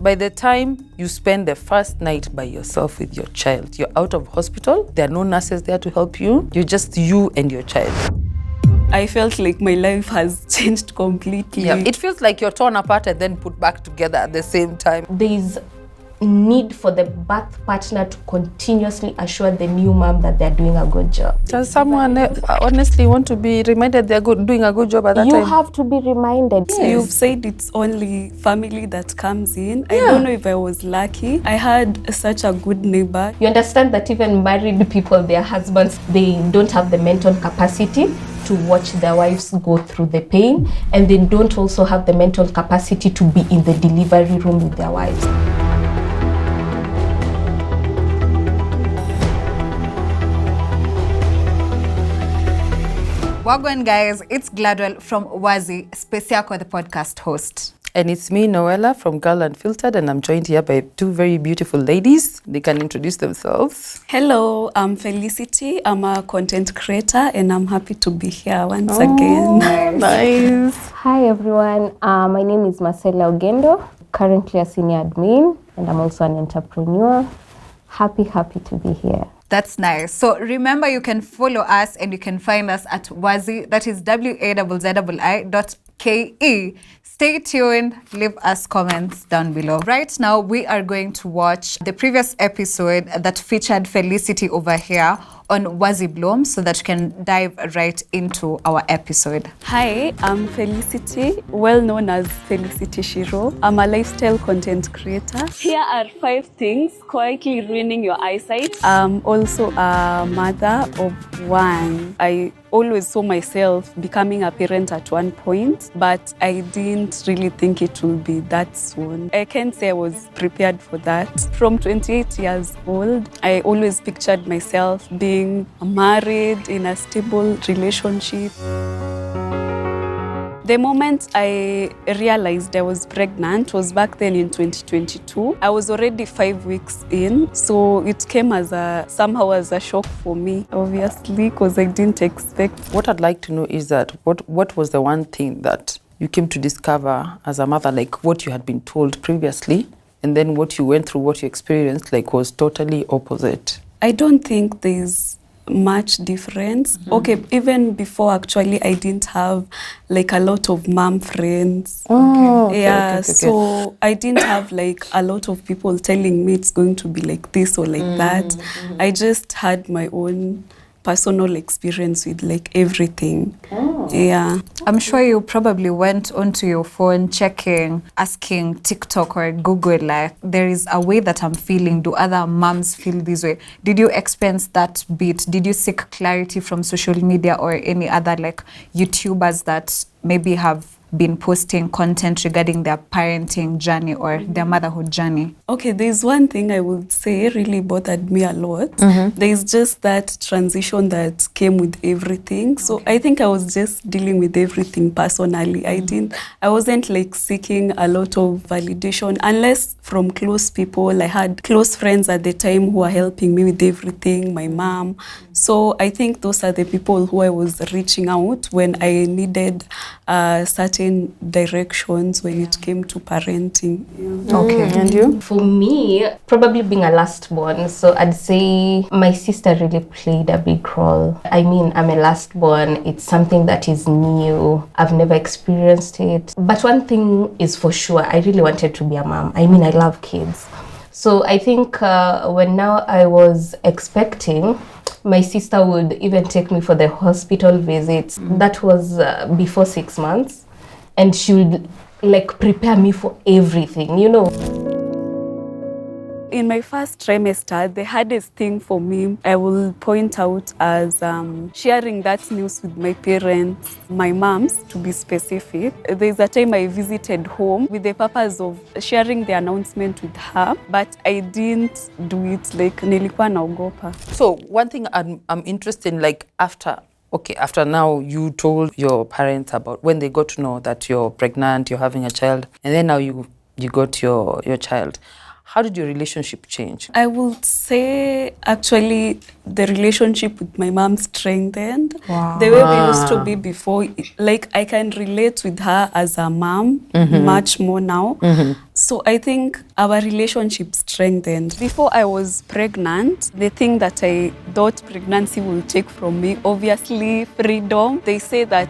By the time you spend the first night by yourself with your child, you're out of hospital, there are no nurses there to help you, you're just you and your child. I felt like my life has changed completely. Yeah, it feels like you're torn apart and then put back together at the same time. There's need for the birth partner to continuously assure the new mom that they're doing a good job. Does someone honestly want to be reminded they're doing a good job at that time? You have to be reminded. Yes. You've said it's only family that comes in. I don't know if I was lucky. I had such a good neighbor. You understand that even married people, their husbands, they don't have the mental capacity to watch their wives go through the pain, and they don't also have the mental capacity to be in the delivery room with their wives. Wagwan guys, it's Gladwell from Wazzii, Speciaco, the podcast host. And it's me, Noella, from Girl Unfiltered, and I'm joined here by two very beautiful ladies. They can introduce themselves. Hello, I'm Felicity. I'm a content creator, and I'm happy to be here once again. Nice. Hi everyone, my name is Marcela Ogendo, currently a senior admin, and I'm also an entrepreneur. Happy to be here. That's nice. So remember, you can follow us and you can find us at Wazzii, that is wazzii.ke. Stay tuned, leave us comments down below. Right now, we are going to watch the previous episode that featured Felicity over here on Wazzii Bloom, so that you can dive right into our episode. Hi, I'm Felicity, well known as Felicity Shiro. I'm a lifestyle content creator. Here are 5 things quietly ruining your eyesight. I'm also a mother of 1. I always saw myself becoming a parent at one point, but I didn't really think it would be that soon. I can't say I was prepared for that. From 28 years old, I always pictured myself being married in a stable relationship. The moment I realized I was pregnant was back then in 2022. I was already 5 weeks in, so it came somehow as a shock for me, obviously, because I didn't expect. What I'd like to know is that what was the one thing that you came to discover as a mother, like what you had been told previously, and then what you went through, what you experienced, like was totally opposite? I don't think there's much difference. Okay, even before actually I didn't have like a lot of mom friends. Okay. So I didn't have like a lot of people telling me it's going to be like this or like that. I just had my own personal experience with like everything. Yeah. I'm sure you probably went onto your phone asking TikTok or Google, like, there is a way that I'm feeling. Do other moms feel this way? Did you experience that bit? Did you seek clarity from social media or any other like YouTubers that maybe have been posting content regarding their parenting journey or their motherhood journey? Okay, there's one thing I would say really bothered me a lot. There's just that transition that came with everything. So I think I was just dealing with everything personally. I wasn't like seeking a lot of validation unless from close people. I had close friends at the time who were helping me with everything, my mom. So I think those are the people who I was reaching out when I needed certain directions when it came to parenting. Okay, and you? For me, probably being a last born, so I'd say my sister really played a big role. I mean, I'm a last born. It's something that is new. I've never experienced it. But one thing is for sure, I really wanted to be a mom. I mean, I love kids. So I think when now I was expecting, my sister would even take me for the hospital visits. That was before 6 months. And she would like prepare me for everything, you know. In my first trimester, the hardest thing for me, I will point out as sharing that news with my parents, my moms, to be specific. There's a time I visited home with the purpose of sharing the announcement with her, but I didn't do it, like nilikuwa naogopa. So one thing I'm interested in, like after now you told your parents about when they got to know that you're pregnant, you're having a child, and then now you got your child. how did your relationship change? I would say actually the relationship with my mom strengthened. Wow. The way we used to be before, like I can relate with her as a mom much more now. So I think our relationship strengthened. Before I was pregnant, the thing that I thought pregnancy will take from me, obviously freedom. They say that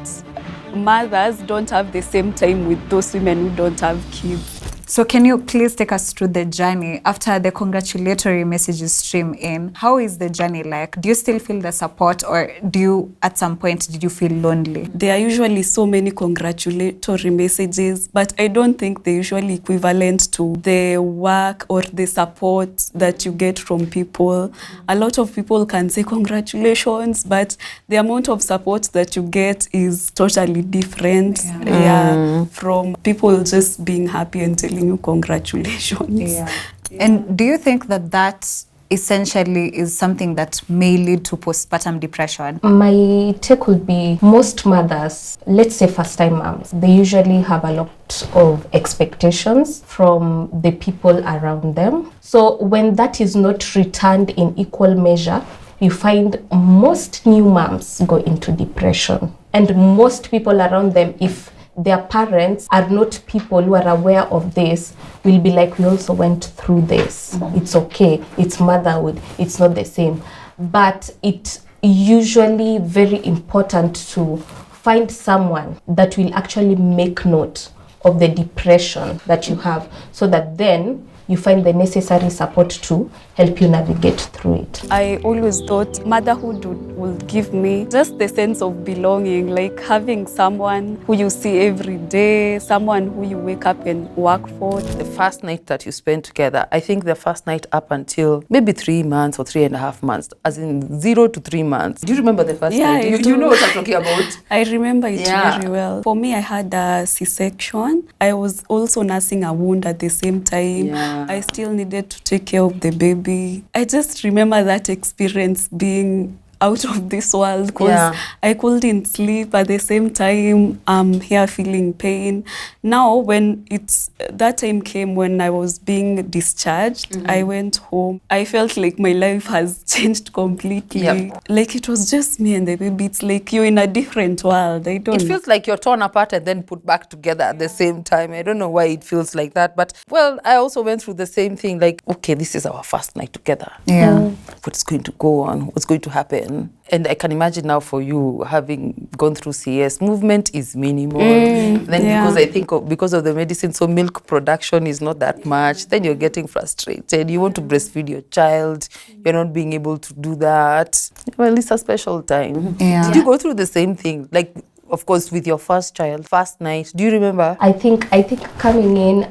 mothers don't have the same time with those women who don't have kids. So can you please take us through the journey after the congratulatory messages stream in? How is the journey like? Do you still feel the support, or do you, at some point, did you feel lonely? There are usually so many congratulatory messages, but I don't think they're usually equivalent to the work or the support that you get from people. A lot of people can say congratulations, but the amount of support that you get is totally different from people just being happy and telling you congratulations. And do you think that that essentially is something that may lead to postpartum depression? My take would be most mothers, let's say first-time moms, they usually have a lot of expectations from the people around them. So when that is not returned in equal measure, you find most new moms go into depression. And most people around them, if their parents are not people who are aware of this, will be like, we also went through this. It's okay. It's motherhood. It's not the same. But it's usually very important to find someone that will actually make note of the depression that you have, so that then you find the necessary support to help you navigate through it. I always thought motherhood would give me just the sense of belonging, like having someone who you see every day, someone who you wake up and work for. The first night that you spent together, I think the first night up until maybe 3 months or 3.5 months, as in 0 to 3 months. Do you remember the first night? Do you know what I'm talking about? I remember it very well. For me, I had a C-section. I was also nursing a wound at the same time. I still needed to take care of the baby. I just remember that experience being out of this world, because I couldn't sleep. At the same time, I'm here feeling pain. Now, when that time came when I was being discharged, I went home. I felt like my life has changed completely. Like it was just me and the baby. It's like you're in a different world. It feels like you're torn apart and then put back together at the same time. I don't know why it feels like that, but well, I also went through the same thing. Like, okay, this is our first night together. What's going to go on? What's going to happen? And I can imagine now for you, having gone through CS, movement is minimal. Because I think because of the medicine, so milk production is not that much. Then you're getting frustrated. You want to breastfeed your child. You're not being able to do that. Well, it's a special time. Did you go through the same thing? Like, of course, with your first child, first night. Do you remember? I think coming in,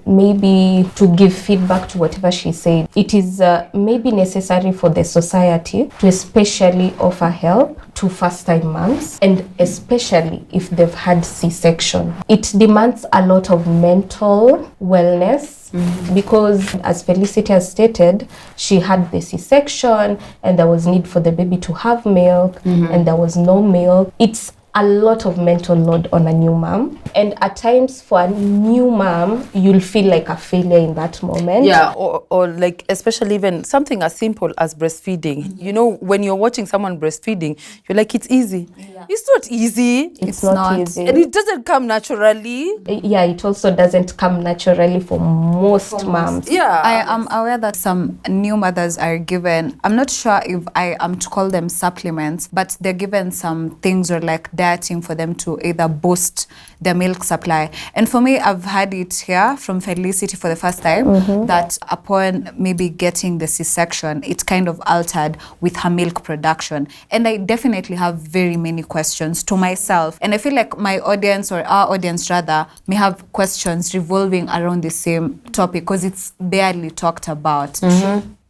maybe to give feedback to whatever she said, it is maybe necessary for the society to especially offer help to first-time moms, and especially if they've had C-section. It demands a lot of mental wellness, because as Felicity has stated, she had the C-section and there was need for the baby to have milk, and there was no milk. It's a lot of mental load on a new mom, and at times for a new mom you'll feel like a failure in that moment. Or like, especially even something as simple as breastfeeding. You know, when you're watching someone breastfeeding, you're like, it's easy. It's not easy. It's not easy, and it doesn't come naturally. It also doesn't come naturally for most moms. I am aware that some new mothers are given, I'm not sure if I am to call them supplements, but they're given some things, or like dieting, for them to either boost their milk supply. And for me, I've had it here from Felicity for the first time, that upon maybe getting the C-section, it kind of altered with her milk production. And I definitely have very many questions to myself. And I feel like my audience, or our audience rather, may have questions revolving around the same topic, because it's barely talked about.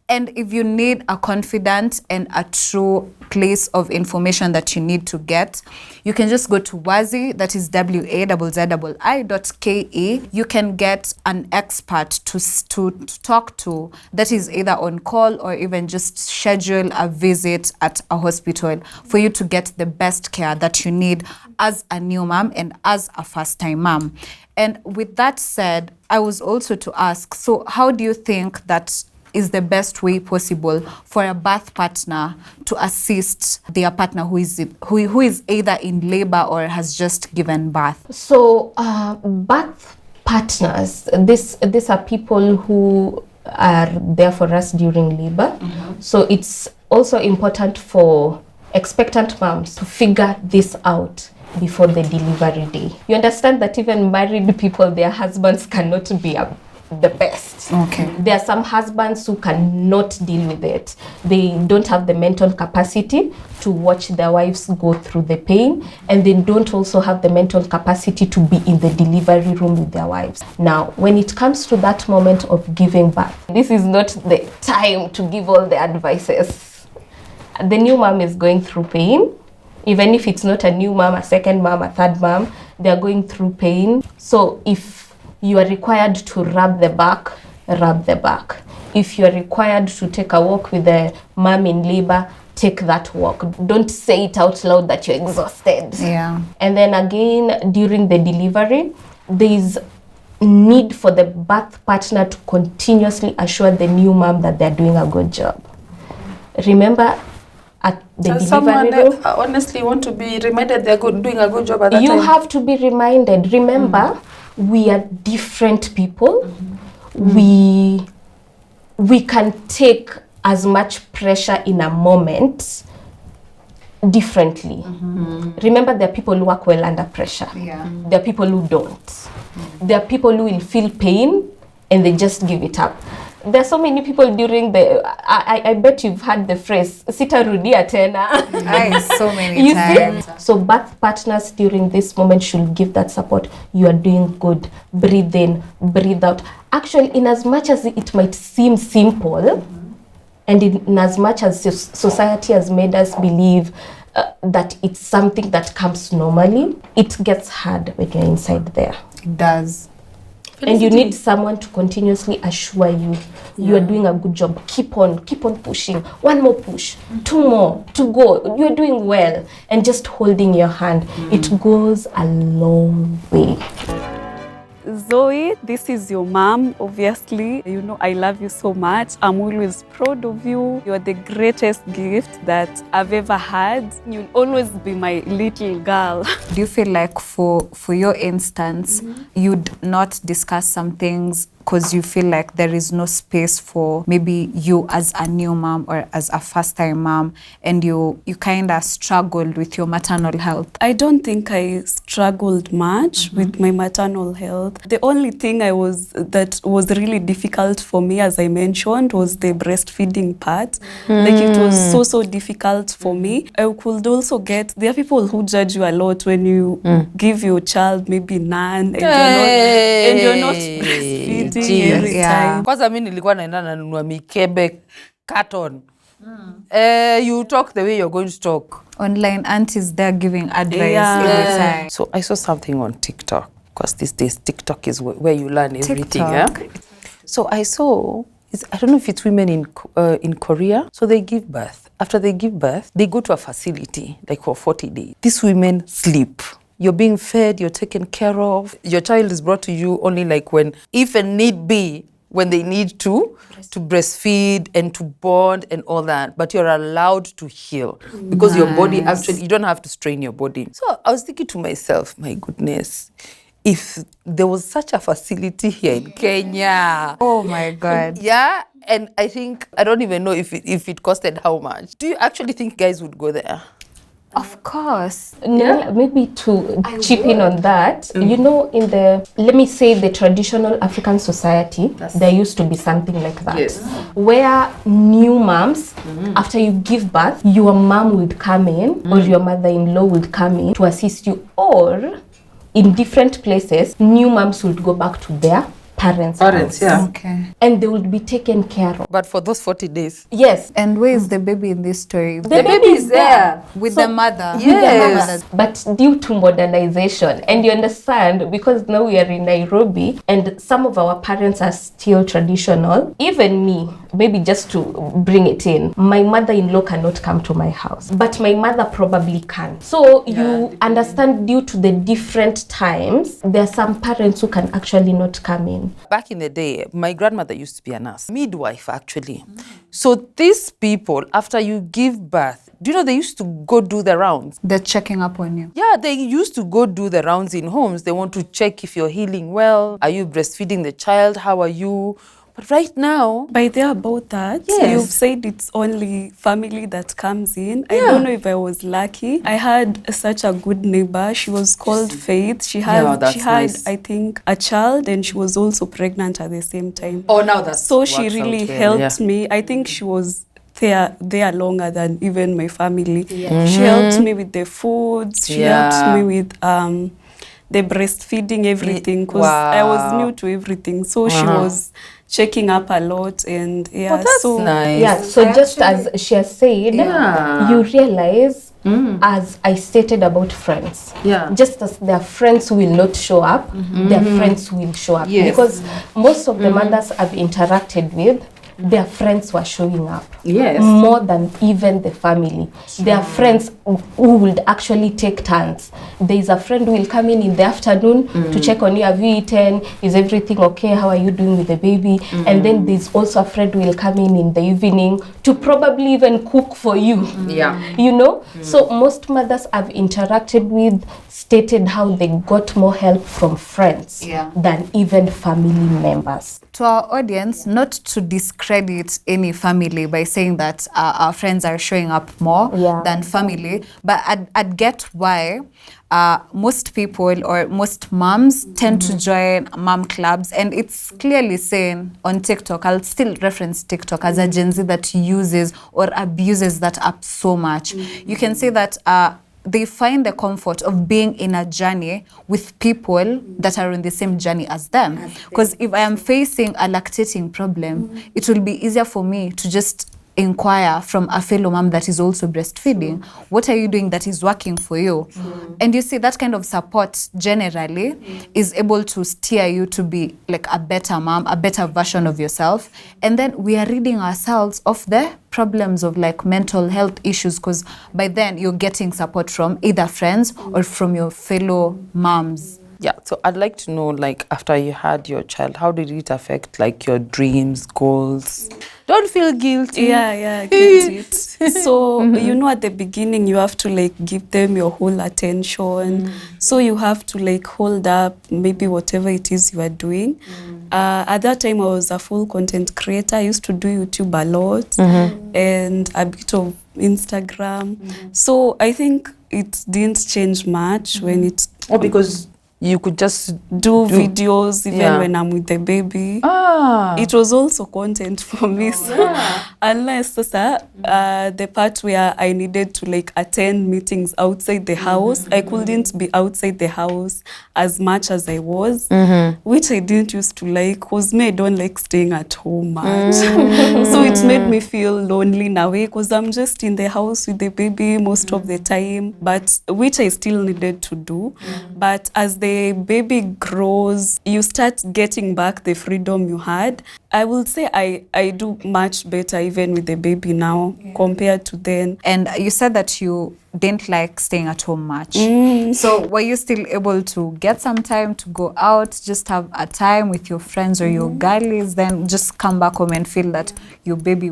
And if you need a confident and a true place of information that you need to get, you can just go to Wazzii, that is wazzii.ke. You can get an expert to talk to, that is either on call or even just schedule a visit at a hospital for you to get the best care that you need as a new mom and as a first-time mom. And with that said, I was also to ask, so how do you think that is the best way possible for a birth partner to assist their partner who is either in labor or has just given birth? So birth partners, these are people who are there for us during labor. So it's also important for expectant moms to figure this out before the delivery day. You understand that even married people, their husbands cannot be the best. Okay. There are some husbands who cannot deal with it. They don't have the mental capacity to watch their wives go through the pain, and they don't also have the mental capacity to be in the delivery room with their wives. Now, when it comes to that moment of giving birth, this is not the time to give all the advices. The new mom is going through pain. Even if it's not a new mom, a second mom, a third mom, they're going through pain. So if you are required to rub the back, rub the back. If you are required to take a walk with the mom in labor, take that walk. Don't say it out loud that you're exhausted. Yeah. And then again, during the delivery, there is need for the birth partner to continuously assure the new mom that they're doing a good job. Remember, at the delivery room, honestly want to be reminded they're doing a good job at that time. you have to be reminded. Remember, we are different people. We can take as much pressure in a moment differently. Remember, there are people who work well under pressure. Yeah. There are people who don't. There are people who will feel pain and they just give it up. There are so many people during the, I bet you've heard the phrase, sitarudia tena. So many You times. see? So birth partners during this moment should give that support. You are doing good. Breathe in, breathe out. Actually, in as much as it might seem simple, and in as much as society has made us believe that it's something that comes normally, it gets hard when you're inside there. It does. And you need someone to continuously assure you you are doing a good job. Keep on pushing. One more push, two more to go. You're doing well. And just holding your hand, it goes a long way. Zoe, this is your mom, obviously. You know, I love you so much. I'm always proud of you. You're the greatest gift that I've ever had. You'll always be my little girl. Do you feel like for your instance, you'd not discuss some things because you feel like there is no space for maybe you as a new mom or as a first-time mom, and you kind of struggled with your maternal health? I don't think I struggled much with my maternal health. The only thing that was really difficult for me, as I mentioned, was the breastfeeding part. Like, it was so difficult for me. I could also there are people who judge you a lot when you give your child maybe none and you're not breastfeeding every time. Kwanza mimi nilikuwa naenda nanunua mikebe carton. You talk the way you're going to talk. Online aunties, they're giving advice every time. So I saw something on TikTok, because these days TikTok is where you learn everything. TikTok. Yeah? So I saw, I don't know if it's women in Korea. So they give birth. After they give birth, they go to a facility like for 40 days. These women sleep. You're being fed, you're taken care of. Your child is brought to you only like when, if a need be, when they need to breastfeed and to bond and all that. But you're allowed to heal because your body actually, you don't have to strain your body. So I was thinking to myself, my goodness, if there was such a facility here in Kenya. Oh my God. Yeah, and I think, I don't even know if it costed how much. Do you actually think guys would go there? Of course. Nell, maybe to chip in on that, you know, in the, let me say, the traditional African society, there used to be something like that. Yes. Where new moms, after you give birth, your mom would come in or your mother-in-law would come in to assist you, or in different places, new moms would go back to their parents' house. Yeah. Okay. And they would be taken care of. But for those 40 days. Yes. And where is the baby in this story? The baby is there. With So- the mother. Yes. But due to modernization, and you understand, because now we are in Nairobi and some of our parents are still traditional, even me, maybe just to bring it in, my mother-in-law cannot come to my house, but my mother probably can. So you understand, due to the different times, there are some parents who can actually not come in. Back in the day, my grandmother used to be a nurse, midwife actually. So these people, after you give birth, do you know they used to go do the rounds? They're checking up on you. Yeah, they used to go do the rounds in homes. They want to check if you're healing well. Are you breastfeeding the child? How are you? But right now... By there about that, Yes. you've said it's only family that comes in. I don't know if I was lucky. I had such a good neighbor. She was called Faith. She had, nice. I think, a child, and she was also pregnant at the same time. Oh, now that's So she really helped me. I think she was there longer than even my family. She helped me with the foods. She helped me with the breastfeeding, everything, because I was new to everything. So she was checking up a lot, and that's so nice. Yeah, so just as she has said, you realize, as I stated about friends, just as their friends will not show up, their friends will show up. Yes. Because most of the mothers I've interacted with, their friends were showing up. Yes. More than even the family. Their friends who would actually take turns. There's a friend who will come in the afternoon to check on you. Have you eaten? Is everything okay? How are you doing with the baby? And then there's also a friend who will come in the evening to probably even cook for you. You know? So most mothers I've interacted with stated how they got more help from friends than even family members. To our audience, not to discredit any family by saying that our friends are showing up more than family, but I'd get why most people or most moms tend to join mom clubs, and it's clearly saying on TikTok, I'll still reference TikTok as a Gen Z that uses or abuses that app so much. You can say that they find the comfort of being in a journey with people that are on the same journey as them. Because if I am facing a lactating problem, it will be easier for me to just inquire from a fellow mom that is also breastfeeding. What are you doing that is working for you? And you see that kind of support generally is able to steer you to be like a better mom, a better version of yourself. And then we are ridding ourselves of the problems of like mental health issues, because by then you're getting support from either friends or from your fellow moms. Yeah, so I'd like to know, like, after you had your child, how did it affect, like, your dreams, goals? Don't feel guilty. Yeah, get it. So, you know, at the beginning, you have to, like, give them your whole attention. So you have to, like, hold up maybe whatever it is you are doing. At that time, I was a full content creator. I used to do YouTube a lot and a bit of Instagram. So I think it didn't change much when it... Oh, because... you could just do videos even when I'm with the baby. It was also content for me. So unless the part where I needed to like attend meetings outside the house, I couldn't be outside the house as much as I was, which I didn't used to like, because me, I don't like staying at home much. So it made me feel lonely in a way, because I'm just in the house with the baby most of the time, but which I still needed to do. But as the baby grows, you start getting back the freedom you had. I will say I do much better even with the baby now compared to then. And you said that you didn't like staying at home much. So were you still able to get some time to go out, just have a time with your friends or your girlies, then just come back home and feel that your baby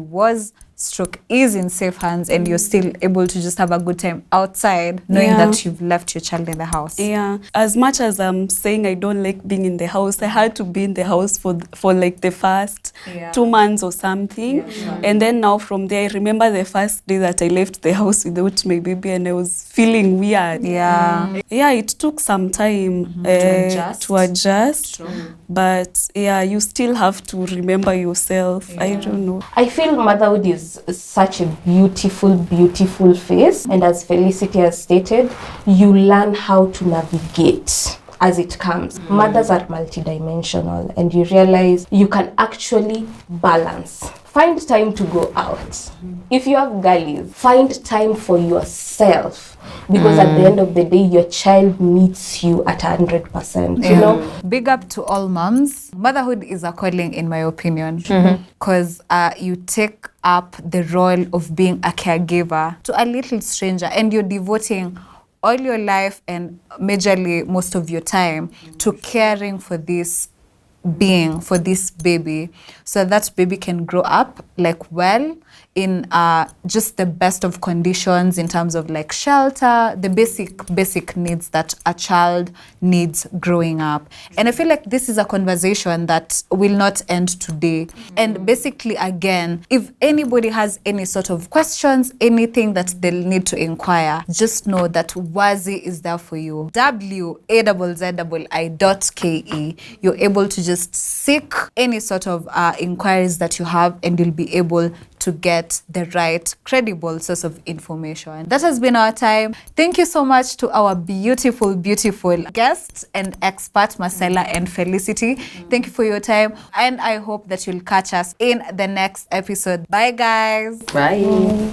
is in safe hands and you're still able to just have a good time outside, knowing that you've left your child in the house? Yeah, as much as I'm saying I don't like being in the house, I had to be in the house for like the first 2 months or something. And then now from there, I remember the first day that I left the house without my baby and I was feeling weird. Yeah, it took some time to adjust. But yeah, you still have to remember yourself. I don't know. I feel motherhood is such a beautiful, beautiful phase. And as Felicity has stated, you learn how to navigate as it comes. Mothers are multidimensional, and you realize you can actually balance. find time to go out. If you have girlies, find time for yourself. Because at the end of the day, your child needs you at 100%, you know? Big up to all moms. Motherhood is a calling, in my opinion, because you take up the role of being a caregiver to a little stranger, and you're devoting all your life and majorly most of your time to caring for this being, for this baby, so that baby can grow up like well in just the best of conditions in terms of like shelter, the basic needs that a child needs growing up. And I feel like this is a conversation that will not end today. And basically, again, if anybody has any sort of questions, anything that they'll need to inquire, just know that Wazzii is there for you. wazzii.ke. You're able to just seek any sort of inquiries that you have, and you'll be able to get the right credible source of information. That has been our time. Thank you so much to our beautiful guests and expert Marcella and Felicity. Thank you for your time, and I hope that you'll catch us in the next episode. Bye guys. Bye.